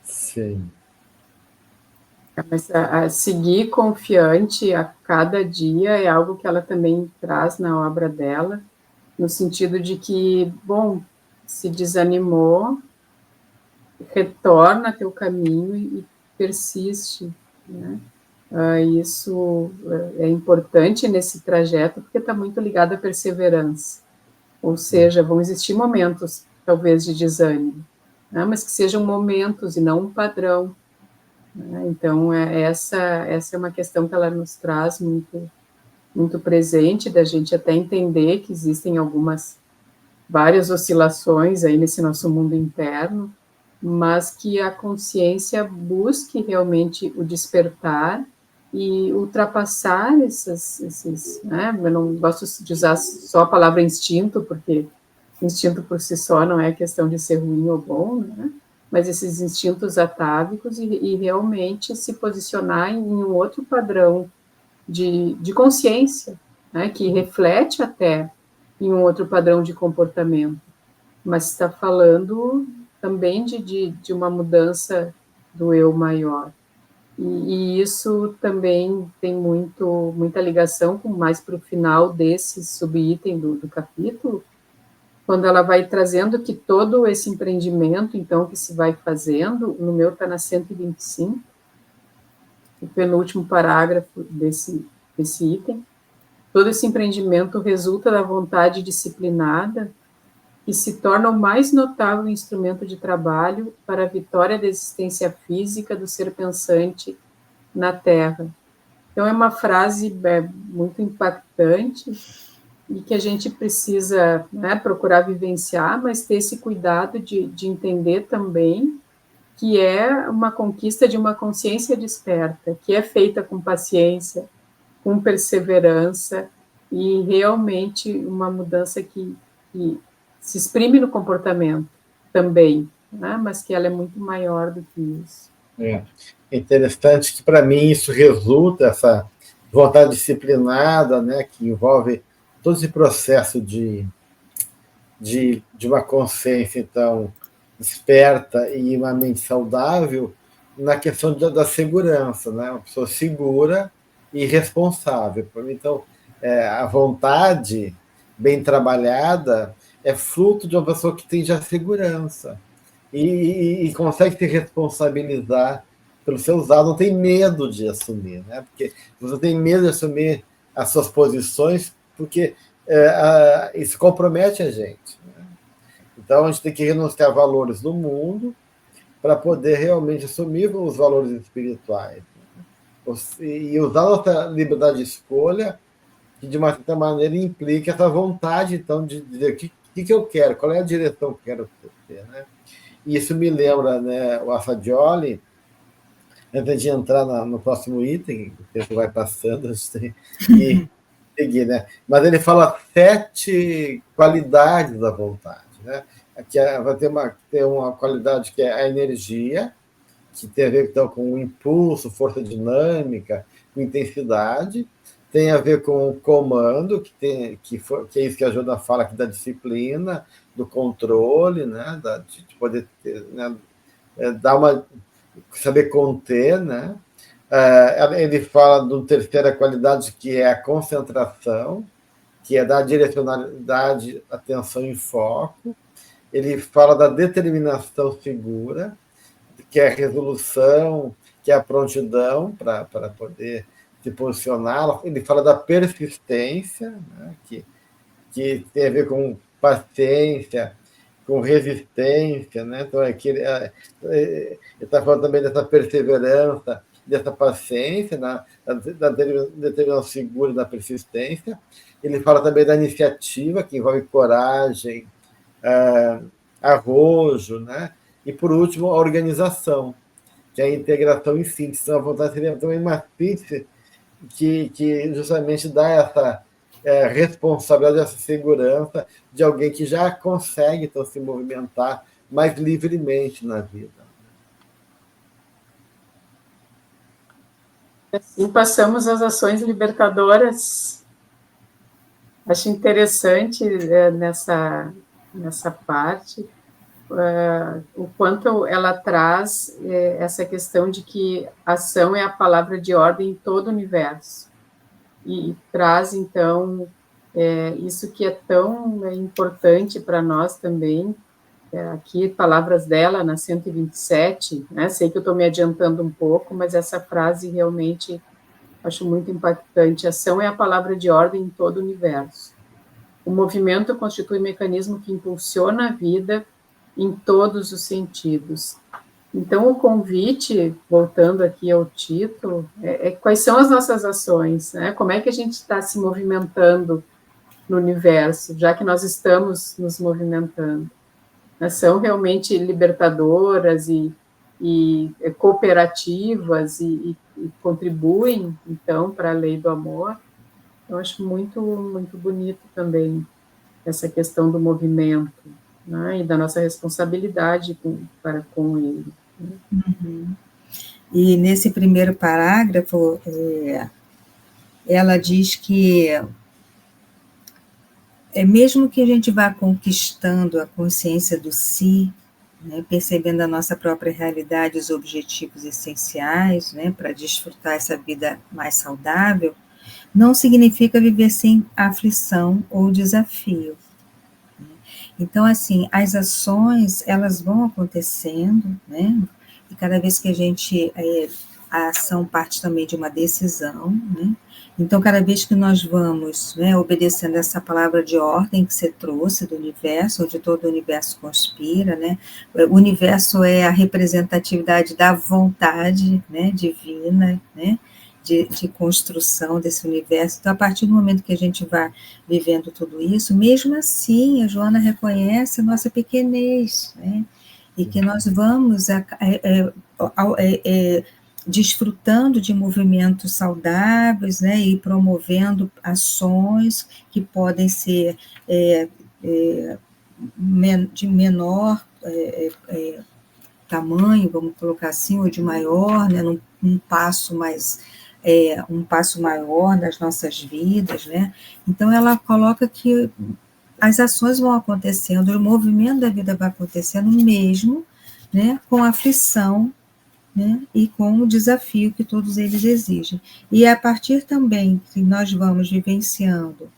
Sim. Mas a seguir confiante a cada dia é algo que ela também traz na obra dela, no sentido de que, bom, se desanimou, retorna teu caminho e persiste, né? Isso é importante nesse trajeto, porque está muito ligado à perseverança. Ou seja, vão existir momentos, talvez, de desânimo, né? Mas que sejam momentos e não um padrão, né? Então, essa é uma questão que ela nos traz muito, muito presente, da gente até entender que existem várias oscilações aí nesse nosso mundo interno, mas que a consciência busque realmente o despertar e ultrapassar esses, né? Eu não gosto de usar só a palavra instinto, porque instinto por si só não é questão de ser ruim ou bom, né? Mas esses instintos atávicos e realmente se posicionar em um outro padrão de consciência, né? Que reflete até em um outro padrão de comportamento, mas está falando também de uma mudança do eu maior. E isso também tem muita ligação com mais para o final desse subitem do capítulo, quando ela vai trazendo que todo esse empreendimento, então, que se vai fazendo, no meu está na 125, o penúltimo parágrafo esse item. Todo esse empreendimento resulta da vontade disciplinada e se torna o mais notável instrumento de trabalho para a vitória da existência física do ser pensante na Terra. Então, é uma frase muito impactante e que a gente precisa, né, procurar vivenciar, mas ter esse cuidado de entender também que é uma conquista de uma consciência desperta, que é feita com paciência, com perseverança e realmente uma mudança que se exprime no comportamento também, né, mas que ela é muito maior do que isso. É interessante que, para mim, isso resulta, essa vontade disciplinada, né, que envolve todo esse processo de uma consciência, então, desperta e uma mente saudável, na questão da segurança, né? Uma pessoa segura e responsável. Então, a vontade bem trabalhada é fruto de uma pessoa que tem já segurança e consegue se responsabilizar pelos seus atos, não tem medo de assumir, né? Porque você tem medo de assumir as suas posições, porque isso compromete a gente. Né? Então, a gente tem que renunciar a valores do mundo para poder realmente assumir os valores espirituais. Né? E usar a nossa liberdade de escolha, que de uma certa maneira implica essa vontade, então, de dizer o que eu quero, qual é a direção que eu quero ter. Né? E isso me lembra, né, o Afadioli, antes de entrar no próximo item, o tempo vai passando, a gente tem que seguir, né? Mas ele fala 7 qualidades da vontade, né? Aqui vai ter uma qualidade que é a energia, que tem a ver então, com o impulso, força dinâmica, com intensidade, tem a ver com o comando, que é isso que a Joana fala aqui, da disciplina, do controle, né? De poder ter, né? Saber conter, né? Ele fala de terceira qualidade, que é a concentração, que é dar direcionalidade, atenção e foco. Ele fala da determinação segura, que é a resolução, que é a prontidão para poder se posicionar. Ele fala da persistência, né? que tem a ver com paciência, com resistência, né? Então, ele está falando também dessa perseverança, dessa paciência, da determinação segura, da persistência. Ele fala também da iniciativa, que envolve coragem, arrojo, né? E, por último, a organização, que é a integração em síntese. Então, a vontade seria também uma síntese que justamente dá essa responsabilidade, essa segurança de alguém que já consegue, então, se movimentar mais livremente na vida. Assim passamos às ações libertadoras. Acho interessante nessa parte o quanto ela traz essa questão de que ação é a palavra de ordem em todo o universo. E traz, então, isso que é tão importante para nós também. Aqui, palavras dela, na 127, né? Sei que eu estou me adiantando um pouco, mas essa frase realmente acho muito impactante. Ação é a palavra de ordem em todo o universo. O movimento constitui um mecanismo que impulsiona a vida em todos os sentidos. Então, o convite, voltando aqui ao título, quais são as nossas ações, né? Como é que a gente está se movimentando no universo, já que nós estamos nos movimentando? São realmente libertadoras e cooperativas e contribuem, então, para a lei do amor. Eu acho muito, muito bonito também essa questão do movimento, né, e da nossa responsabilidade para com ele. Uhum. E nesse primeiro parágrafo, ela diz que mesmo que a gente vá conquistando a consciência do si, né, percebendo a nossa própria realidade, os objetivos essenciais, né, para desfrutar essa vida mais saudável, não significa viver sem aflição ou desafio. Então, assim, as ações, elas vão acontecendo, né, e cada vez que a ação parte também de uma decisão, né, Então, cada vez que nós vamos, né, obedecendo essa palavra de ordem que você trouxe do universo, onde todo o universo conspira, né, o universo é a representatividade da vontade, né, divina, né, de construção desse universo. Então, a partir do momento que a gente vai vivendo tudo isso, mesmo assim, a Joana reconhece a nossa pequenez, né, e que nós vamos desfrutando de movimentos saudáveis, né, e promovendo ações que podem ser de menor tamanho, vamos colocar assim, ou de maior, né, um passo maior nas nossas vidas, né? Então ela coloca que as ações vão acontecendo, o movimento da vida vai acontecendo mesmo, né, com a aflição, né, e com o desafio que todos eles exigem. E a partir também que nós vamos vivenciando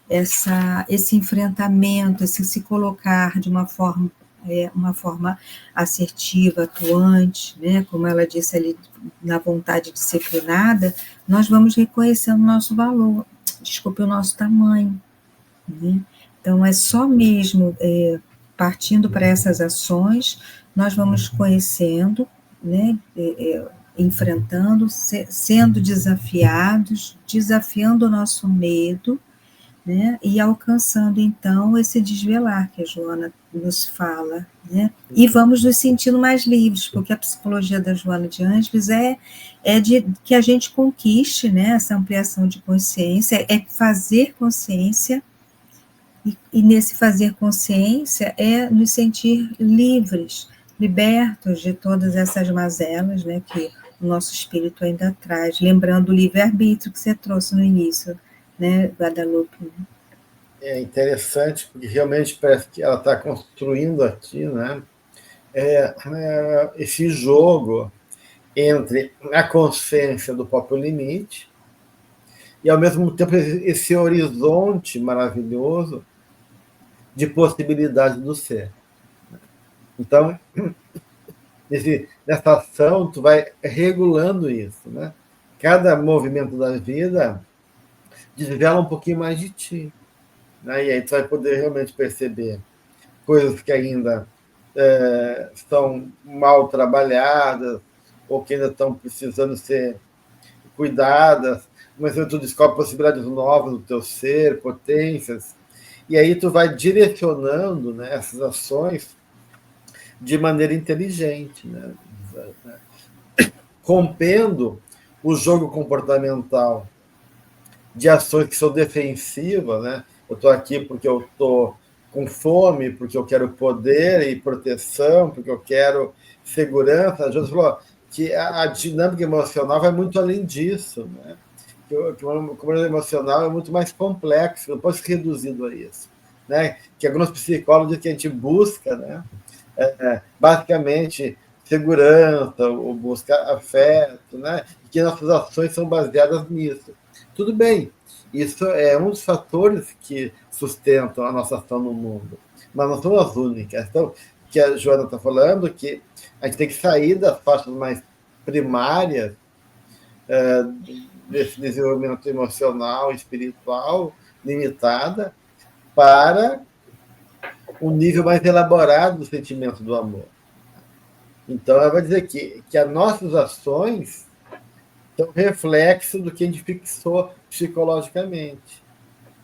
esse enfrentamento, esse se colocar de uma forma assertiva, atuante, né, como ela disse ali, na vontade disciplinada, nós vamos reconhecendo o nosso valor, o nosso tamanho, né? Então, é só mesmo partindo para essas ações, nós vamos conhecendo, né, enfrentando, sendo desafiados, desafiando o nosso medo, né, e alcançando, então, esse desvelar que a Joana nos fala, né, e vamos nos sentindo mais livres, porque a psicologia da Joana de Ângeles é de que a gente conquiste, né, essa ampliação de consciência, é fazer consciência, e nesse fazer consciência é nos sentir livres, libertos de todas essas mazelas, né, que o nosso espírito ainda traz, lembrando o livre-arbítrio que você trouxe no início, né, Guadalupe? É interessante, porque realmente parece que ela está construindo aqui, né, esse jogo entre a consciência do próprio limite e, ao mesmo tempo, esse horizonte maravilhoso de possibilidades do ser. Então, nessa ação, tu vai regulando isso, né? Cada movimento da vida desvela um pouquinho mais de ti, né? E aí tu vai poder realmente perceber coisas que ainda estão mal trabalhadas ou que ainda estão precisando ser cuidadas, mas tu descobre possibilidades novas do teu ser, potências, e aí tu vai direcionando, né, essas ações de maneira inteligente, né, rompendo o jogo comportamental de ações que são defensivas, né? Eu estou aqui porque eu estou com fome, porque eu quero poder e proteção, porque eu quero segurança. A Joana falou que a dinâmica emocional vai muito além disso, né? Que o comportamento emocional é muito mais complexo, não pode ser reduzido a isso, né? Que alguns psicólogos dizem que a gente busca, né? Basicamente segurança, ou busca afeto, né? E que nossas ações são baseadas nisso. Tudo bem, isso é um dos fatores que sustentam a nossa ação no mundo, mas não são as únicas. Então, que a Joana está falando, que a gente tem que sair das faixas mais primárias desse desenvolvimento emocional, espiritual, limitada, para um nível mais elaborado do sentimento do amor. Então, ela vai dizer que as nossas ações são reflexo do que a gente fixou psicologicamente,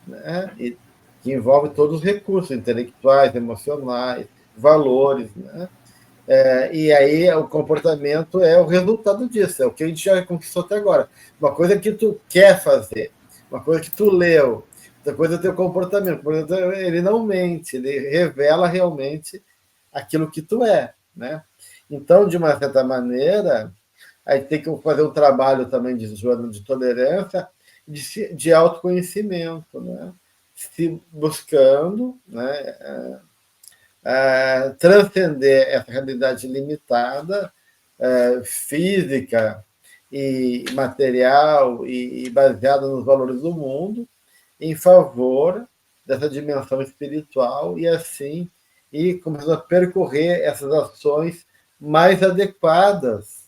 né? E que envolve todos os recursos intelectuais, emocionais, valores, né? E aí o comportamento é o resultado disso, é o que a gente já conquistou até agora. Uma coisa que tu quer fazer, uma coisa que tu leu, outra coisa é o teu comportamento. Ele não mente, ele revela realmente aquilo que tu é, né? Então, de uma certa maneira, a gente tem que fazer um trabalho também de tolerância, de autoconhecimento, né? Se buscando, né, transcender essa realidade limitada, física e material e baseada nos valores do mundo, em favor dessa dimensão espiritual e assim ir começando a percorrer essas ações mais adequadas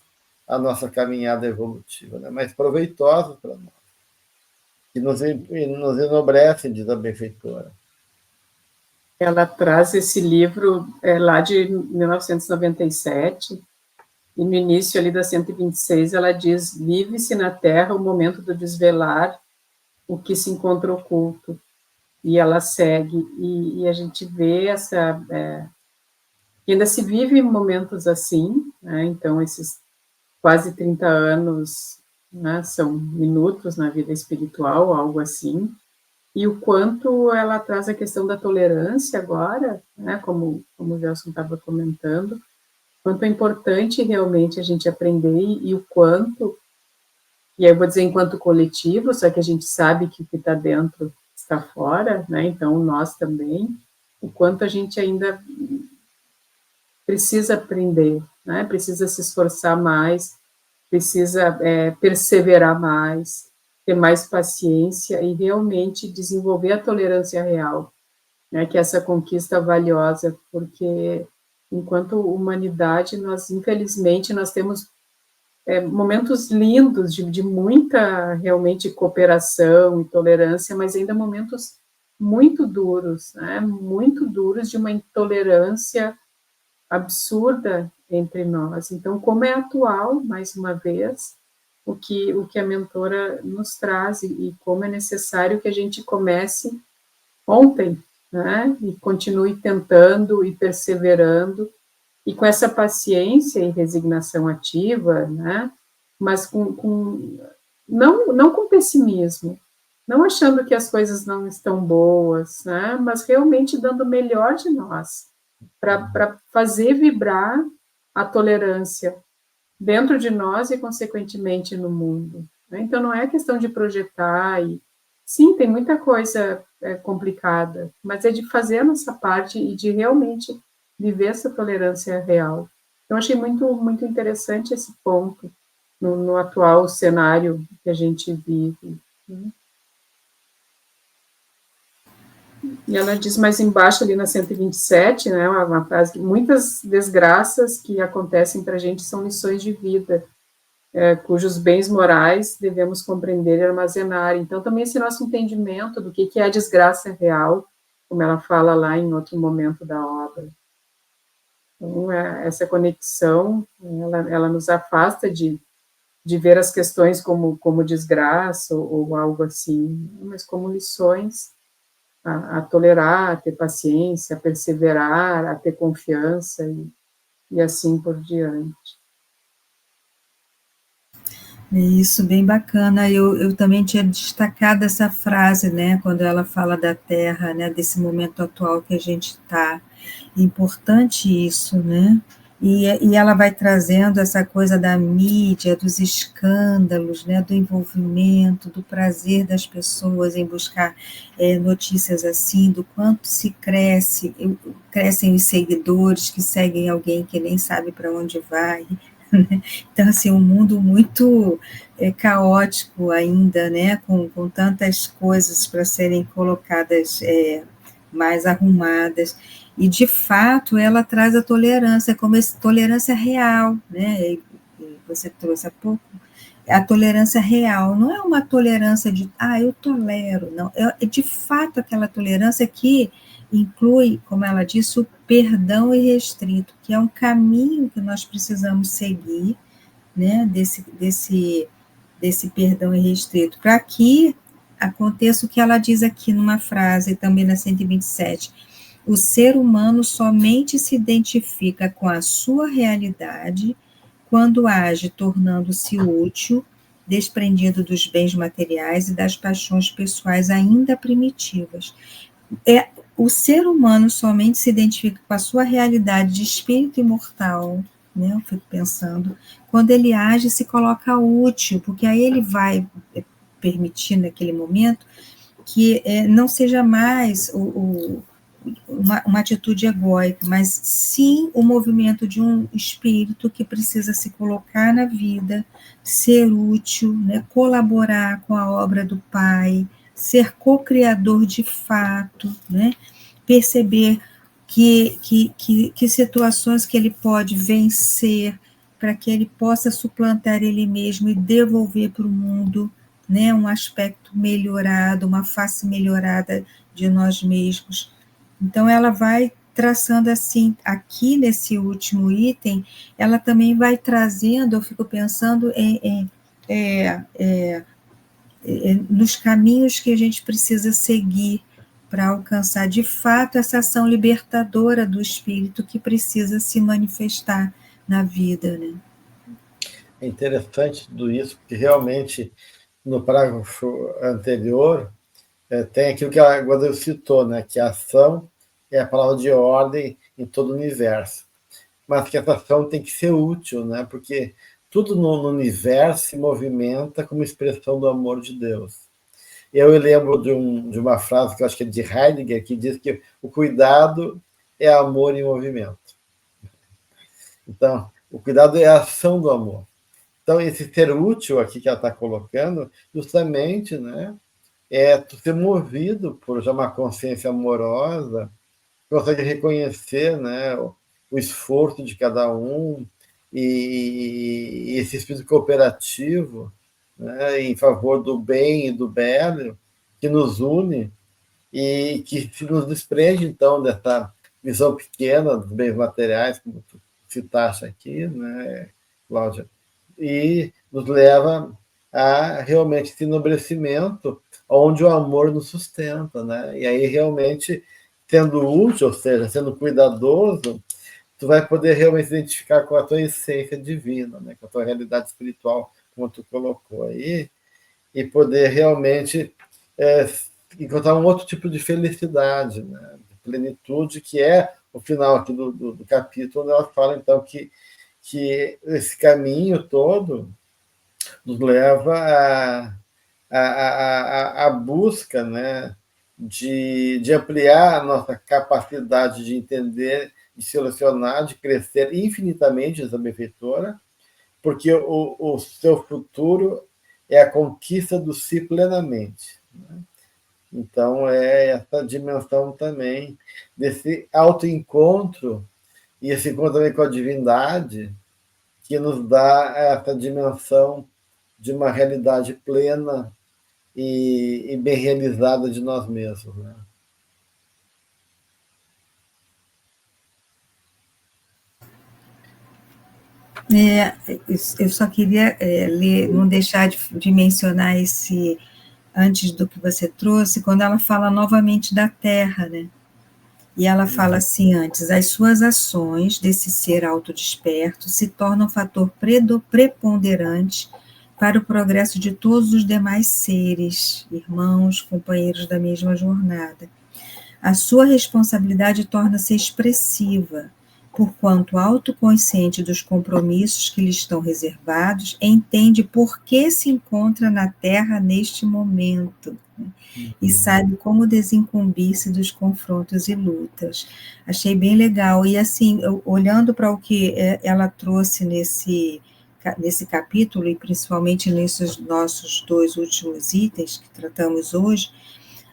à nossa caminhada evolutiva, né? Mais proveitosas para nós. que nos enobrece, diz a benfeitora. Ela traz esse livro lá de 1997, e no início ali da 126 ela diz: vive-se na Terra o momento do desvelar o que se encontra oculto. E ela segue, e a gente vê essa... ainda se vive momentos assim, né? Então esses quase 30 anos, né, são minutos na vida espiritual, algo assim, e o quanto ela traz a questão da tolerância agora, né, como o Gelson estava comentando, quanto é importante realmente a gente aprender, e o quanto, e aí eu vou dizer enquanto coletivo, só que a gente sabe que o que está dentro está fora, né, então nós também, o quanto a gente ainda precisa aprender, né, precisa se esforçar mais, precisa perseverar mais, ter mais paciência e realmente desenvolver a tolerância real, né, que é essa conquista valiosa, porque enquanto humanidade, nós, infelizmente, nós temos momentos lindos de muita, realmente, cooperação e tolerância, mas ainda momentos muito duros, né, muito duros de uma intolerância absurda entre nós. Então, como é atual, mais uma vez, o que a mentora nos traz e como é necessário que a gente comece ontem, né? E continue tentando e perseverando, e com essa paciência e resignação ativa, né? Mas não com pessimismo, não achando que as coisas não estão boas, né? Mas realmente dando o melhor de nós, para fazer vibrar a tolerância dentro de nós e, consequentemente, no mundo. Né? Então, não é questão de projetar, sim, tem muita coisa complicada, mas é de fazer a nossa parte e de realmente viver essa tolerância real. Então, achei muito, muito interessante esse ponto no atual cenário que a gente vive. Né? E ela diz mais embaixo, ali na 127, né, uma frase: muitas desgraças que acontecem para a gente são lições de vida, cujos bens morais devemos compreender e armazenar. Então, também esse nosso entendimento do que é a desgraça real, como ela fala lá em outro momento da obra. Então, essa conexão, ela nos afasta de ver as questões como desgraça ou algo assim, mas como lições a tolerar, a ter paciência, a perseverar, a ter confiança e assim por diante. Isso, bem bacana. Eu também tinha destacado essa frase, né, quando ela fala da Terra, né, desse momento atual que a gente está. Importante isso, né? E ela vai trazendo essa coisa da mídia, dos escândalos, né, do envolvimento, do prazer das pessoas em buscar notícias assim, do quanto se crescem os seguidores que seguem alguém que nem sabe para onde vai. Então, assim, um mundo muito caótico ainda, né, com tantas coisas para serem colocadas mais arrumadas. E, de fato, ela traz a tolerância, como essa tolerância real, né? E você trouxe há pouco, a tolerância real, não é uma tolerância de, eu tolero, não, é de fato aquela tolerância que inclui, como ela disse, o perdão irrestrito, que é um caminho que nós precisamos seguir, né, desse perdão irrestrito, para que aconteça o que ela diz aqui numa frase, também na 127, o ser humano somente se identifica com a sua realidade quando age tornando-se útil, desprendido dos bens materiais e das paixões pessoais ainda primitivas. O ser humano somente se identifica com a sua realidade de espírito imortal, né? Eu fico pensando, quando ele age e se coloca útil, porque aí ele vai permitir naquele momento que não seja mais uma atitude egóica, mas sim o movimento de um espírito que precisa se colocar na vida, ser útil, né, colaborar com a obra do Pai, ser co-criador de fato, né, perceber que situações que ele pode vencer para que ele possa suplantar ele mesmo e devolver para o mundo né, um aspecto melhorado, uma face melhorada de nós mesmos. Então, ela vai traçando assim, aqui nesse último item, ela também vai trazendo, eu fico pensando nos caminhos que a gente precisa seguir para alcançar de fato essa ação libertadora do espírito que precisa se manifestar na vida, né? É interessante tudo isso, porque realmente no parágrafo anterior tem aquilo que a Guadalupe citou, né, que a ação é a palavra de ordem em todo o universo, mas que essa ação tem que ser útil, né, porque tudo no universo se movimenta como expressão do amor de Deus. Eu lembro de uma frase que eu acho que é de Heidegger, que diz que o cuidado é amor em movimento. Então, o cuidado é a ação do amor. Então, esse ser útil aqui que ela está colocando, justamente, né, é tu ser movido por já uma consciência amorosa, consegue reconhecer, né, o esforço de cada um e esse espírito cooperativo, né, em favor do bem e do belo, que nos une e que se nos desprende, então, dessa visão pequena dos bens materiais, como tu citaste aqui, né, Cláudia, e nos leva a realmente esse enobrecimento onde o amor nos sustenta, né? E aí realmente sendo útil, ou seja, sendo cuidadoso, tu vai poder realmente se identificar com a tua essência divina, né? Com a tua realidade espiritual, como tu colocou aí, e poder realmente encontrar um outro tipo de felicidade, né? De plenitude, que é o final aqui do capítulo, onde ela fala então que esse caminho todo nos leva a busca, né, de ampliar a nossa capacidade de entender, de selecionar, de crescer infinitamente essa benfeitora, porque o seu futuro é a conquista do si plenamente. Né? Então, é essa dimensão também desse autoencontro, e esse encontro também com a divindade, que nos dá essa dimensão de uma realidade plena e bem realizada de nós mesmos. Né? Eu só queria ler, não deixar de mencionar esse, antes do que você trouxe, quando ela fala novamente da Terra, né? E ela fala assim antes, as suas ações desse ser autodesperto se tornam fator preponderante para o progresso de todos os demais seres, irmãos, companheiros da mesma jornada. A sua responsabilidade torna-se expressiva, porquanto autoconsciente dos compromissos que lhe estão reservados, entende por que se encontra na Terra neste momento, né? E sabe como desincumbir-se dos confrontos e lutas. Achei bem legal. E assim, olhando para o que ela trouxe nesse capítulo, e principalmente nesses nossos 2 últimos itens que tratamos hoje,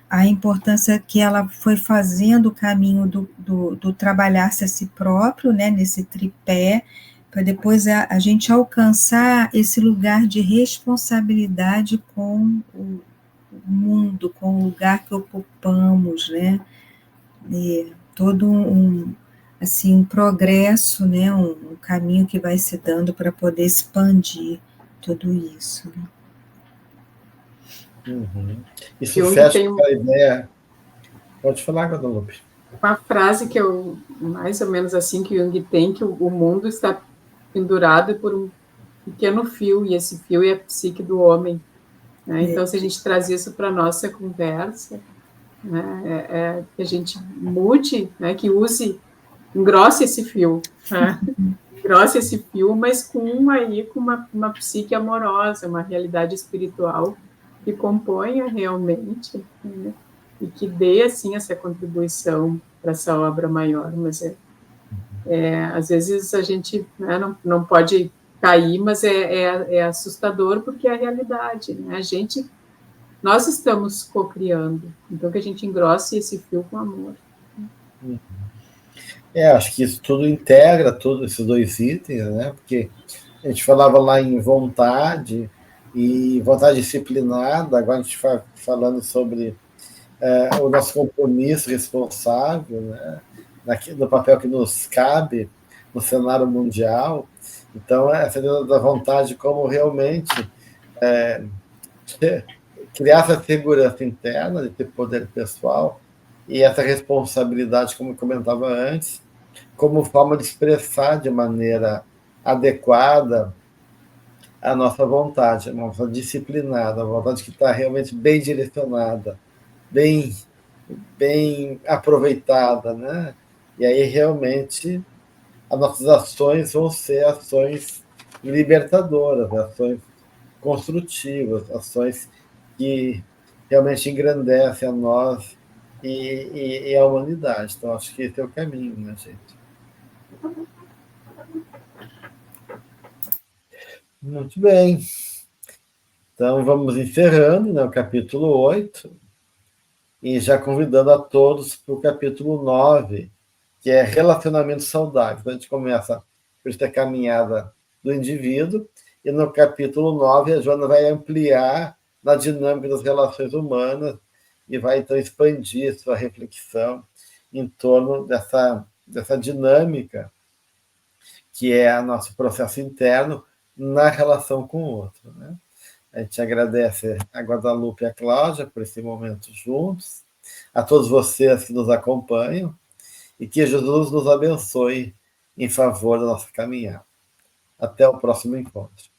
a importância que ela foi fazendo o caminho do trabalhar-se a si próprio, né, nesse tripé, para depois a gente alcançar esse lugar de responsabilidade com o mundo, com o lugar que ocupamos, né, e todo assim, um progresso, né, um caminho que vai se dando para poder expandir tudo isso, né. Uhum. Isso Jung fecha tem com a ideia. Pode falar, Guadalupe. uma frase que eu, mais ou menos assim, que Jung tem, que o mundo está pendurado por um pequeno fio, e esse fio é a psique do homem. Né? Então, se a gente traz isso para a nossa conversa, né, que a gente mude, né, que use, engrosse esse fio, né? Engrosse esse fio, mas com uma psique amorosa, uma realidade espiritual que componha realmente, né, e que dê, assim, essa contribuição para essa obra maior. Mas às vezes a gente, né, não pode cair, mas é assustador porque é a realidade, né? Nós estamos co-criando, então que a gente engrosse esse fio com amor. Acho que isso tudo integra todos esses 2 itens, né? Porque a gente falava lá em vontade, e vontade disciplinada. Agora a gente está falando sobre o nosso compromisso responsável, né, no papel que nos cabe no cenário mundial. Então, essa ideia da vontade como realmente criar essa segurança interna de ter poder pessoal e essa responsabilidade, como eu comentava antes, como forma de expressar de maneira adequada a nossa vontade, a nossa disciplinada, a vontade que está realmente bem direcionada, bem aproveitada, né? E aí realmente as nossas ações vão ser ações libertadoras, ações construtivas, ações que realmente engrandecem a nós e a humanidade. Então, acho que esse é o caminho, né, gente? Muito bem. Então, vamos encerrando, né, o capítulo 8 e já convidando a todos para o capítulo 9, que é relacionamento saudável. Então, a gente começa por esta caminhada do indivíduo, e no capítulo 9 a Joana vai ampliar na dinâmica das relações humanas e vai, então, expandir sua reflexão em torno dessa dinâmica que é o nosso processo interno na relação com o outro, né? A gente agradece a Guadalupe e a Cláudia por esse momento juntos, a todos vocês que nos acompanham, e que Jesus nos abençoe em favor da nossa caminhada. Até o próximo encontro.